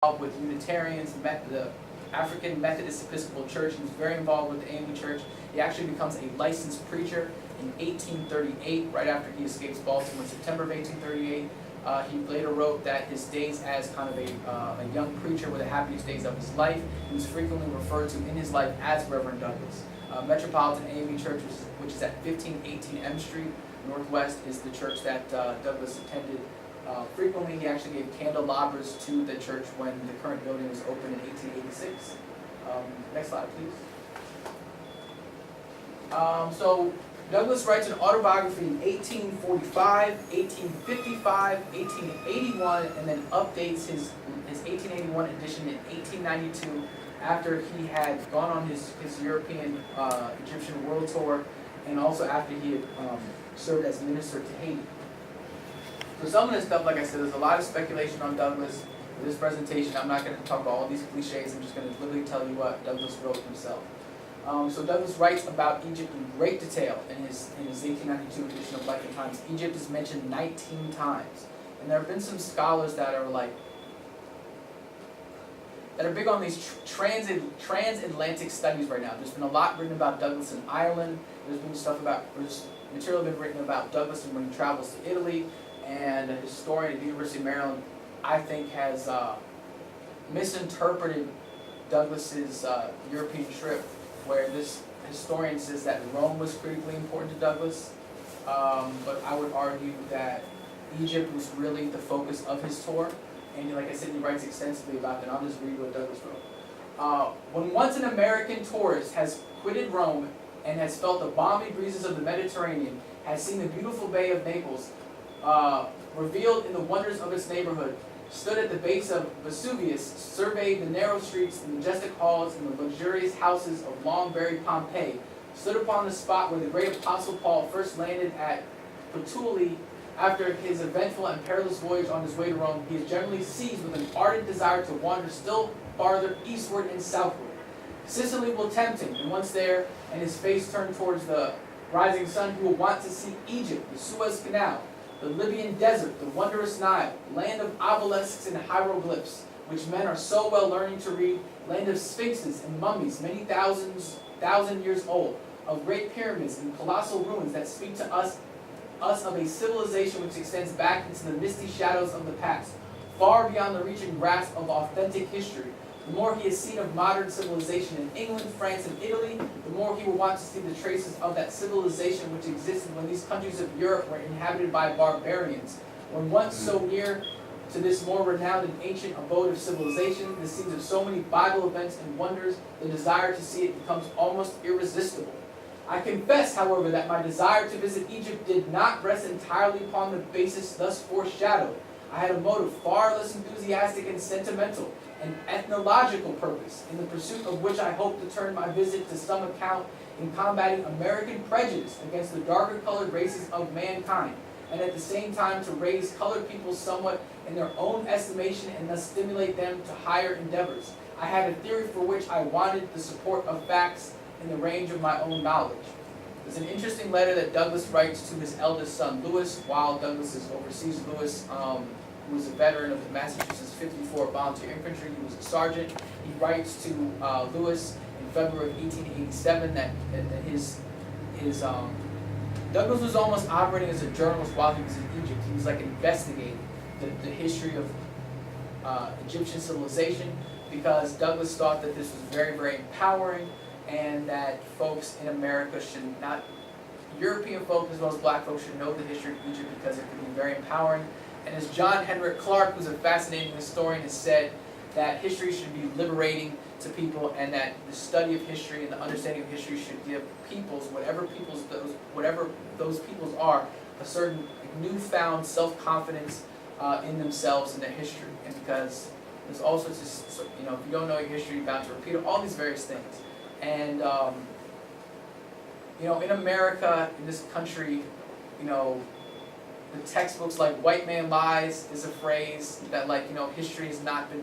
with Unitarians, the African Methodist Episcopal Church. He was very involved with the AME Church. He actually becomes a licensed preacher in 1838, right after he escapes Baltimore in September of 1838. He later wrote that his days as kind of a young preacher were the happiest days of his life. He was frequently referred to in his life as Reverend Douglass. Metropolitan AME Church, which is at 1518 M Street Northwest, is the church that Douglass attended. Frequently, he actually gave candelabras to the church when the current building was opened in 1886. Next slide, please. So Douglass writes an autobiography in 1845, 1855, 1881, and then updates his 1881 edition in 1892 after he had gone on his European Egyptian world tour, and also after he had served as minister to Haiti. So some of this stuff, like I said, there's a lot of speculation on Douglass. For this presentation, I'm not going to talk about all these cliches. I'm just going to literally tell you what Douglass wrote himself. So Douglass writes about Egypt in great detail in his 1892 edition of Life and Times. Egypt is mentioned 19 times. And there have been some scholars that are big on these transatlantic studies right now. There's been a lot written about Douglass in Ireland. There's material been written about Douglass when he travels to Italy. And a historian at the University of Maryland, I think, has misinterpreted Douglass's European trip, where this historian says that Rome was critically important to Douglass. But I would argue that Egypt was really the focus of his tour. And like I said, he writes extensively about that. I'll just read what Douglass wrote. When once an American tourist has quitted Rome and has felt the balmy breezes of the Mediterranean, has seen the beautiful Bay of Naples, revealed in the wonders of its neighborhood, stood at the base of Vesuvius, surveyed the narrow streets, the majestic halls, and the luxurious houses of long-buried Pompeii, stood upon the spot where the great Apostle Paul first landed at Puteoli after his eventful and perilous voyage on his way to Rome, he is generally seized with an ardent desire to wander still farther eastward and southward. Sicily will tempt him, and once there, and his face turned towards the rising sun, he will want to see Egypt, the Suez Canal, the Libyan desert, the wondrous Nile, land of obelisks and hieroglyphs, which men are so well learning to read, land of sphinxes and mummies many thousand years old, of great pyramids and colossal ruins that speak to us of a civilization which extends back into the misty shadows of the past, far beyond the reach and grasp of authentic history. The more he has seen of modern civilization in England, France, and Italy, the more he will want to see the traces of that civilization which existed when these countries of Europe were inhabited by barbarians. When once so near to this more renowned and ancient abode of civilization, the scenes of so many Bible events and wonders, the desire to see it becomes almost irresistible. I confess, however, that my desire to visit Egypt did not rest entirely upon the basis thus foreshadowed. I had a motive far less enthusiastic and sentimental, an ethnological purpose, in the pursuit of which I hope to turn my visit to some account in combating American prejudice against the darker colored races of mankind, and at the same time to raise colored people somewhat in their own estimation and thus stimulate them to higher endeavors. I had a theory for which I wanted the support of facts in the range of my own knowledge. There's an interesting letter that Douglass writes to his eldest son, Lewis, while Douglass is overseas. Lewis, who was a veteran of the Massachusetts 54 Volunteer Infantry, he was a sergeant. He writes to Lewis in February of 1887 that Douglass was almost operating as a journalist while he was in Egypt. He was like investigating the history of Egyptian civilization, because Douglass thought that this was very, very empowering, and that folks in America should not, European folks as well as black folks, should know the history of Egypt because it could be very empowering. And as John Henrik Clarke, who's a fascinating historian, has said, that history should be liberating to people, and that the study of history and the understanding of history should give peoples, whatever those peoples are, a certain newfound self-confidence in themselves and their history. And because there's all sorts of, if you don't know your history, you're bound to repeat it, all these various things. And, in America, in this country, the textbooks like "White Man Lies" is a phrase that, history has not been,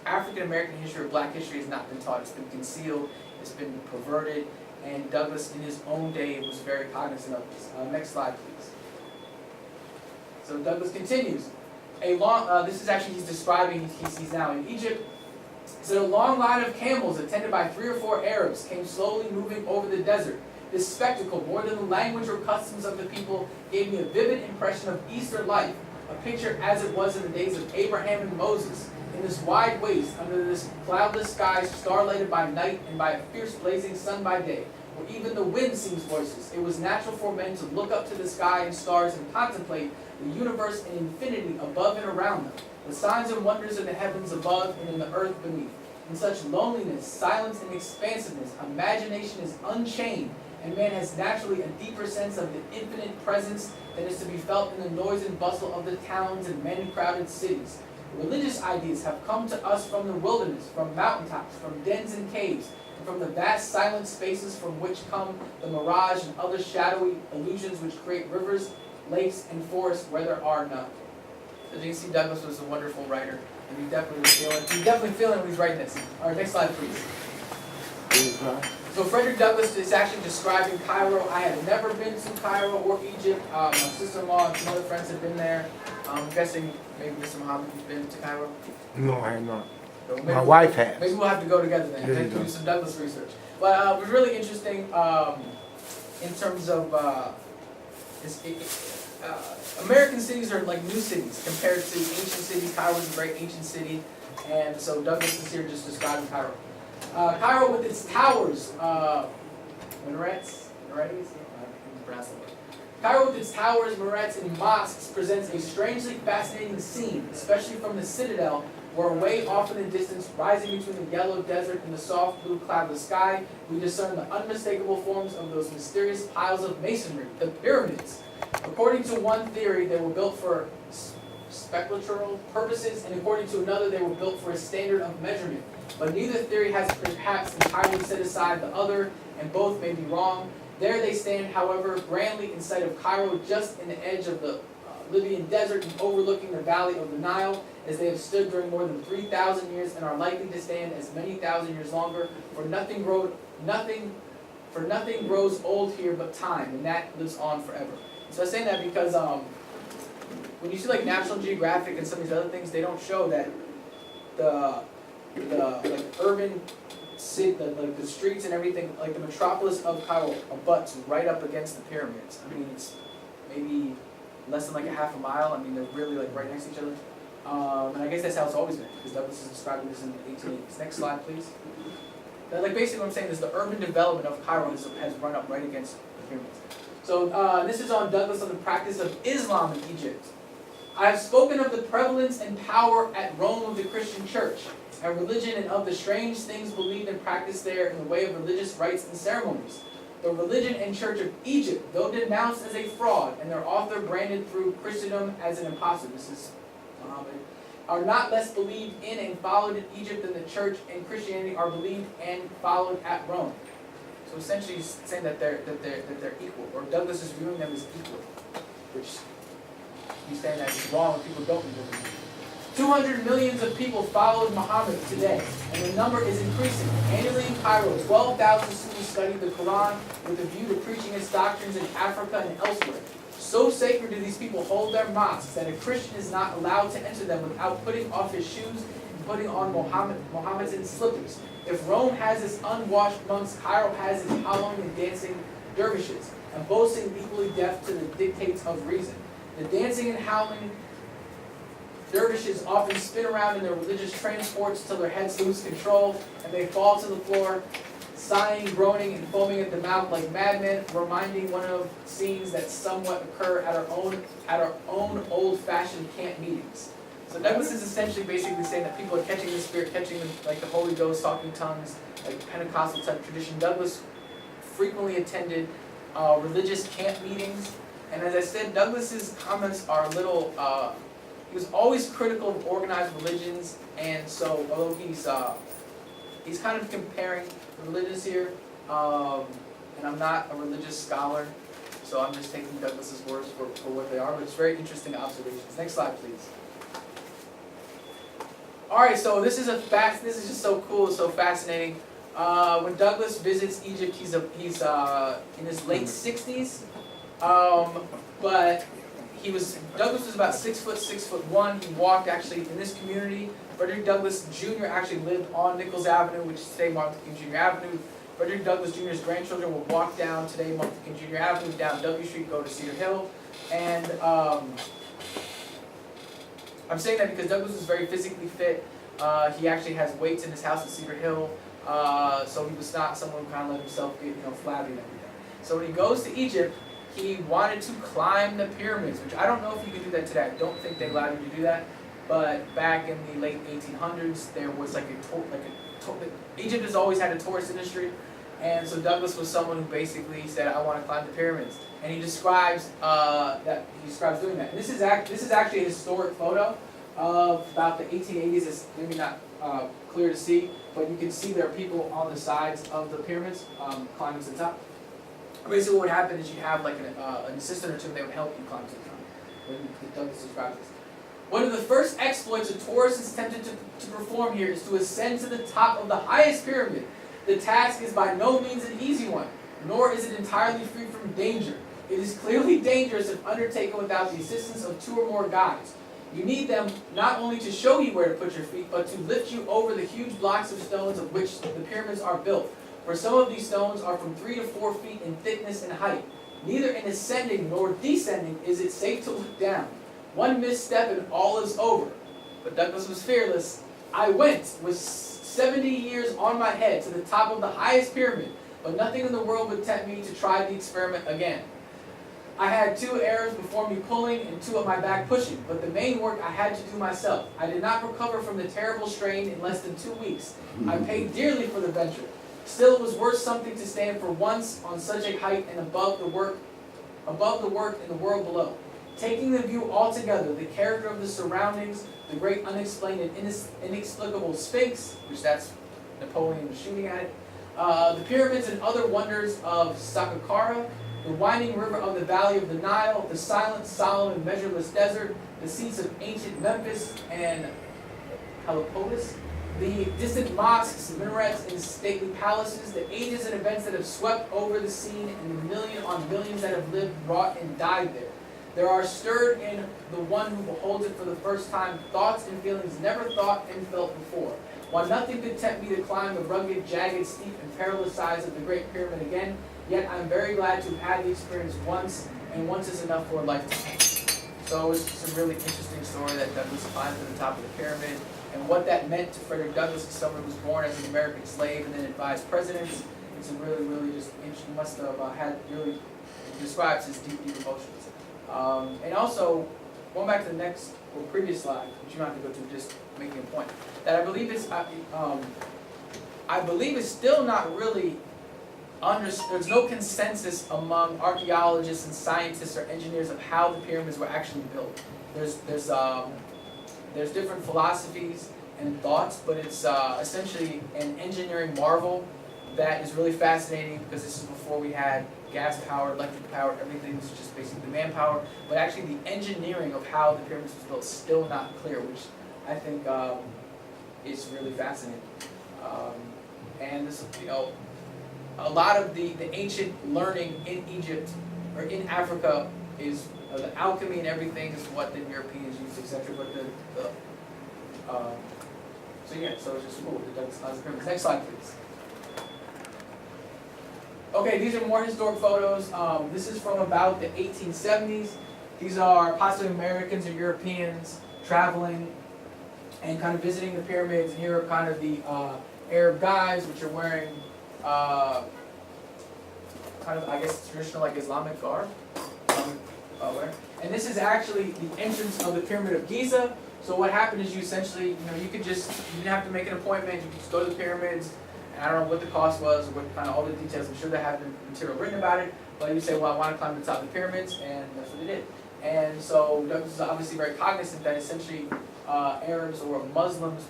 African American history or black history has not been taught. It's been concealed, it's been perverted, and Douglass in his own day was very cognizant of this. Next slide, please. So Douglass continues. this is actually, he's describing, he's now in Egypt. He said, a long line of camels attended by 3 or 4 Arabs came slowly moving over the desert. This spectacle, more than the language or customs of the people, gave me a vivid impression of Easter life, a picture as it was in the days of Abraham and Moses, in this wide waste, under this cloudless sky, star-lighted by night and by a fierce blazing sun by day, where even the wind seems voiceless. It was natural for men to look up to the sky and stars and contemplate the universe and infinity above and around them, the signs and wonders in the heavens above and in the earth beneath. In such loneliness, silence, and expansiveness, imagination is unchained, and man has naturally a deeper sense of the infinite presence than is to be felt in the noise and bustle of the towns and many-crowded cities. Religious ideas have come to us from the wilderness, from mountaintops, from dens and caves, and from the vast silent spaces from which come the mirage and other shadowy illusions which create rivers, lakes, and forests where there are none. As you can see, Douglass was a wonderful writer, and you definitely feel it when he's writing this. All right, next slide, please. So Frederick Douglass is actually describing Cairo. I had never been to Cairo or Egypt. My sister-in-law and some other friends have been there. I'm guessing maybe Mr. Muhammad, you've been to Cairo? No, I have not. So My wife has. Maybe we'll have to go together then. There you Do go. some Douglass research. But it was really interesting in terms of American cities are like new cities compared to ancient cities. Cairo is a great ancient city, and so Douglass is here just describing Cairo. Cairo with its towers, minarets. Cairo with its towers, minarets, and mosques presents a strangely fascinating scene, especially from the citadel, where away off in the distance, rising between the yellow desert and the soft blue cloudless sky, we discern the unmistakable forms of those mysterious piles of masonry, the pyramids. According to one theory, they were built for speculative purposes, and according to another, they were built for a standard of measurement. But neither theory has perhaps entirely set aside the other, and both may be wrong. There they stand, however, grandly in sight of Cairo, just in the edge of the Libyan desert and overlooking the valley of the Nile, as they have stood during more than 3,000 years and are likely to stand as many thousand years longer. For nothing grows old here but time, and that lives on forever. So I was saying that because when you see like National Geographic and some of these other things, they don't show that the like urban city, the streets and everything, like the metropolis of Cairo abuts right up against the pyramids. I mean, it's maybe less than like a half a mile. I mean, they're really like right next to each other. And I guess that's how it's always been, because Douglass is describing this in the 1880s. Next slide, please. Like basically what I'm saying is the urban development of Cairo has run up right against the pyramids. So this is on Douglass on the practice of Islam in Egypt. I have spoken of the prevalence and power at Rome of the Christian church, and religion, and of the strange things believed and practiced there in the way of religious rites and ceremonies. The religion and church of Egypt, though denounced as a fraud, and their author branded through Christendom as an apostate, this is Muhammad, are not less believed in and followed in Egypt than the church and Christianity are believed and followed at Rome. So essentially he's saying that they're equal, or Douglass is viewing them as equal, which he's saying that it's wrong when people don't believe them. 200 million of people followed Muhammad today, and the number is increasing. Annually in Cairo, 12,000 students study the Quran with a view to preaching its doctrines in Africa and elsewhere. So sacred do these people hold their mosques that a Christian is not allowed to enter them without putting off his shoes and putting on Mohammedan slippers. If Rome has its unwashed monks, Cairo has its howling and dancing dervishes, and both seem equally deaf to the dictates of reason. The dancing and howling dervishes often spin around in their religious transports till their heads lose control, and they fall to the floor, sighing, groaning, and foaming at the mouth like madmen, reminding one of scenes that somewhat occur at our own old-fashioned camp meetings. So Douglass is essentially basically saying that people are catching the Spirit, catching like the Holy Ghost, talking tongues, like Pentecostal type tradition. Douglass frequently attended religious camp meetings, and as I said, Douglass's comments are a little. He was always critical of organized religions, and so although he's kind of comparing religions here, and I'm not a religious scholar, so I'm just taking Douglass's words for what they are, but it's very interesting observations. Next slide, please. All right, so this is just so cool, so fascinating. When Douglass visits Egypt, he's in his late 60s, but Douglass was about 6', 6'1". He walked actually in this community. Frederick Douglass Jr. actually lived on Nichols Avenue, which is today Martin Luther King Jr. Avenue. Frederick Douglass Jr.'s grandchildren would walk down today Martin Luther King Jr. Avenue, down W Street, go to Cedar Hill. And I'm saying that because Douglass was very physically fit. He actually has weights in his house at Cedar Hill. So he was not someone who kind of let himself get flabby and everything. So when he goes to Egypt, he wanted to climb the pyramids, which I don't know if you can do that today. I don't think they allowed you to do that. But back in the late 1800s, there was Egypt has always had a tourist industry, and so Douglass was someone who basically said, "I want to climb the pyramids," and he describes doing that. And this is actually a historic photo of about the 1880s. It's maybe not clear to see, but you can see there are people on the sides of the pyramids climbing to the top. Basically, what would happen is you have like an assistant or two, and they would help you climb to the top. When Douglass describes this. One of the first exploits a tourist is tempted to perform here is to ascend to the top of the highest pyramid. The task is by no means an easy one, nor is it entirely free from danger. It is clearly dangerous if undertaken without the assistance of 2 or more guides. You need them not only to show you where to put your feet, but to lift you over the huge blocks of stones of which the pyramids are built. For some of these stones are from 3 to 4 feet in thickness and height. Neither in ascending nor descending is it safe to look down. One misstep and all is over. But Douglass was fearless. I went with 70 years on my head to the top of the highest pyramid, but nothing in the world would tempt me to try the experiment again. I had 2 Arabs before me pulling and 2 at my back pushing, but the main work I had to do myself. I did not recover from the terrible strain in less than 2 weeks. I paid dearly for the venture. Still, it was worth something to stand for once on such a height and above the work in the world below. Taking the view altogether, the character of the surroundings, the great unexplained and inexplicable Sphinx, which that's Napoleon shooting at it, the pyramids and other wonders of Saqqara, the winding river of the valley of the Nile, the silent, solemn, and measureless desert, the seats of ancient Memphis and Heliopolis, the distant mosques, minarets, and stately palaces, the ages and events that have swept over the scene, and the million on millions that have lived, wrought, and died there. There are stirred in the one who beholds it for the first time thoughts and feelings never thought and felt before. While nothing could tempt me to climb the rugged, jagged, steep, and perilous sides of the Great Pyramid again, yet I am very glad to have had the experience once, and once is enough for a lifetime. So it's just a really interesting story that Douglass climbed to the top of the pyramid, and what that meant to Frederick Douglass as someone who was born as an American slave and then advised presidents. It's a really just interesting. Must have had really, it describes his deep emotions. And also, going back to the next or previous slide, which you don't have to go to, just making a point, that I believe is still not really understood. There's no consensus among archaeologists and scientists or engineers of how the pyramids were actually built. There's different philosophies and thoughts, but it's essentially an engineering marvel that is really fascinating because this is before we had gas power, electric power, everything was just basically manpower. But actually the engineering of how the pyramids was built is still not clear, which I think is really fascinating. And this, a lot of the ancient learning in Egypt or in Africa is the alchemy and everything is what the Europeans used, etc. But so it's just cool. The Douglass pyramids. Next slide, please. Okay, these are more historic photos. This is from about the 1870s. These are possibly Americans or Europeans traveling and kind of visiting the pyramids. And here are kind of the Arab guys, which are wearing kind of, I guess, traditional like Islamic garb. And this is actually the entrance of the Pyramid of Giza. So what happened is you essentially, you didn't have to make an appointment. You could just go to the pyramids. And I don't know what the cost was, or what kind of all the details. I'm sure they have material written about it. But you say, well, I want to climb to the top of the pyramids, and that's what they did. And so Douglass is obviously very cognizant that essentially Arabs or Muslims,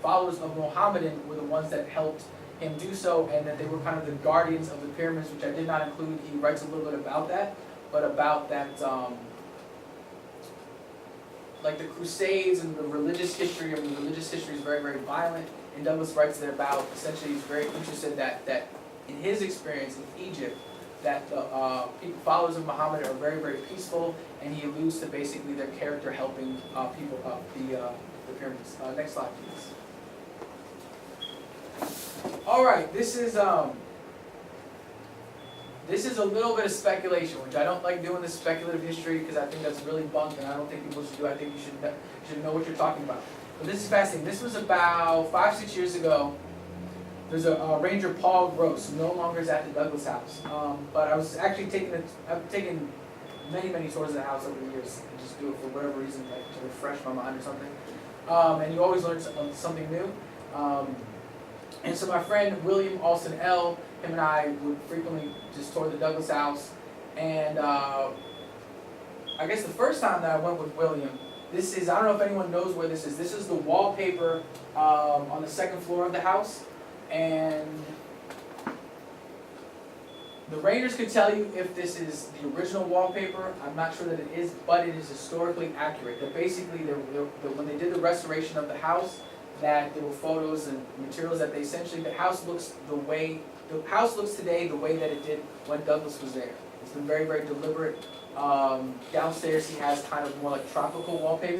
followers of Mohammedan, were the ones that helped him do so, and that they were kind of the guardians of the pyramids, which I did not include. He writes a little bit about that, but about that, like the Crusades and the religious history. The religious history is very, very violent. And Douglass writes that about, essentially he's very interested that in his experience in Egypt, that the followers of Muhammad are very, very peaceful, and he alludes to basically their character helping people up the pyramids. Next slide, please. All right, this is a little bit of speculation, which I don't like doing this speculative history because I think that's really bunk, and I don't think people should do. I think you should know what you're talking about. But this is fascinating. This was about 5-6 years ago. There's a Ranger Paul Gross, who no longer is at the Douglass house. But I was actually I've taken many tours of the house over the years, and just do it for whatever reason, like to refresh my mind or something. And you always learn something new. And so my friend William Alston L., him and I would frequently just tour the Douglass house. And I guess the first time that I went with William, this is, I don't know if anyone knows where this is. This is the wallpaper on the second floor of the house. And the Rangers could tell you if this is the original wallpaper. I'm not sure that it is, but it is historically accurate. That basically, when they did the restoration of the house, that there were photos and materials that they essentially, the house looks today the way that it did when Douglass was there. It's been very, very deliberate. Downstairs he has kind of more like tropical wallpaper.